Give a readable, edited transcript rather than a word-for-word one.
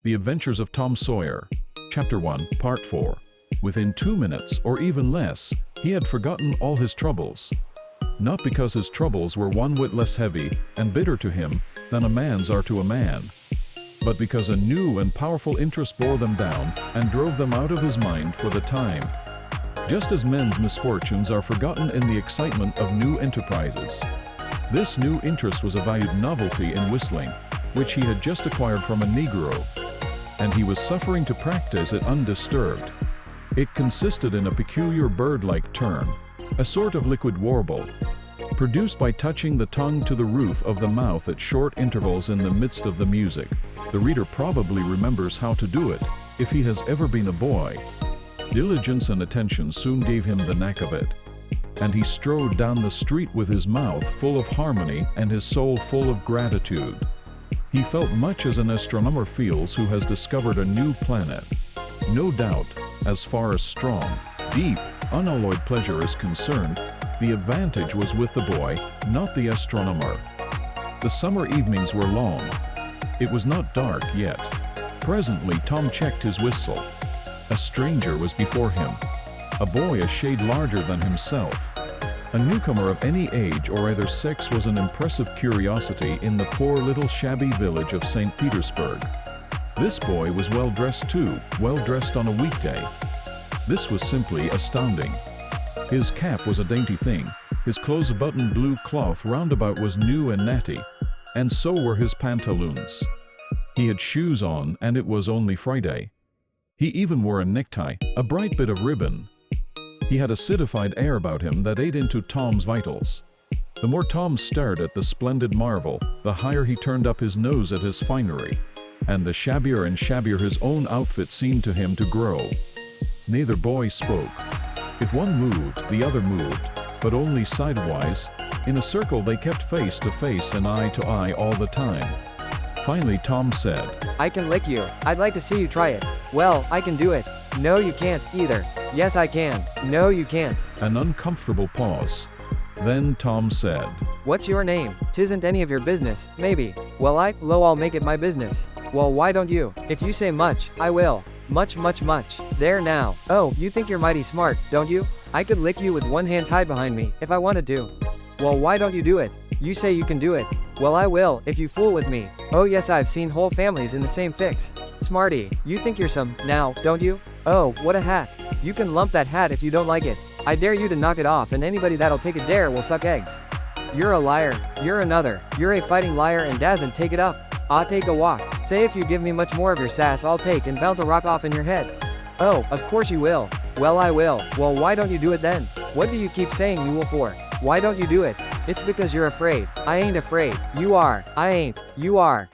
The Adventures of Tom Sawyer, Chapter 1, Part 4. Within 2 minutes, or even less, he had forgotten all his troubles. Not because his troubles were one whit less heavy and bitter to him than a man's are to a man, but because a new and powerful interest bore them down and drove them out of his mind for the time. Just as men's misfortunes are forgotten in the excitement of new enterprises, this new interest was a valued novelty in whistling, which he had just acquired from a Negro, and he was suffering to practice it undisturbed. It consisted in a peculiar bird-like turn, a sort of liquid warble, produced by touching the tongue to the roof of the mouth at short intervals in the midst of the music. The reader probably remembers how to do it, if he has ever been a boy. Diligence and attention soon gave him the knack of it, and he strode down the street with his mouth full of harmony and his soul full of gratitude. He felt much as an astronomer feels who has discovered a new planet. No doubt, as far as strong, deep, unalloyed pleasure is concerned, the advantage was with the boy, not the astronomer. The summer evenings were long. It was not dark yet. Presently Tom checked his whistle. A stranger was before him, a boy a shade larger than himself. A newcomer of any age or either sex was an impressive curiosity in the poor little shabby village of St. Petersburg. This boy was well dressed too, well dressed on a weekday. This was simply astounding. His cap was a dainty thing, his close-buttoned blue cloth roundabout was new and natty, and so were his pantaloons. He had shoes on, and it was only Friday. He even wore a necktie, a bright bit of ribbon. He had a citified air about him that ate into Tom's vitals. The more Tom stared at the splendid marvel, the higher he turned up his nose at his finery, and the shabbier and shabbier his own outfit seemed to him to grow. Neither boy spoke. If one moved, the other moved, but only sidewise. In a circle they kept face to face and eye to eye all the time. Finally Tom said, "I can lick you. I'd like to see you try it." "Well, I can do it." "No, you can't, either." "Yes, I can." "No, you can't." An uncomfortable pause. Then Tom said, "What's your name?" "'Tisn't any of your business." "Maybe." "Well, I'll make it my business." "Well, why don't you?" "If you say much, I will." "Much, much, much." "There now." "Oh, you think you're mighty smart, don't you? I could lick you with one hand tied behind me, if I wanted to." "Well, why don't you do it? You say you can do it." "Well, I will, if you fool with me." "Oh yes, I've seen whole families in the same fix." "Smarty, you think you're some, now, don't you?" "Oh, what a hat." "You can lump that hat if you don't like it. I dare you to knock it off, and anybody that'll take a dare will suck eggs." "You're a liar." "You're another. You're a fighting liar and dazzn't take it up." "I'll take a walk." "Say if you give me much more of your sass I'll take and bounce a rock off in your head." "Oh, of course you will." "Well, I will." "Well, why don't you do it then?" "What do you keep saying you will for?" "Why don't you do it?" "It's because you're afraid." "I ain't afraid." "You are." "I ain't." "You are."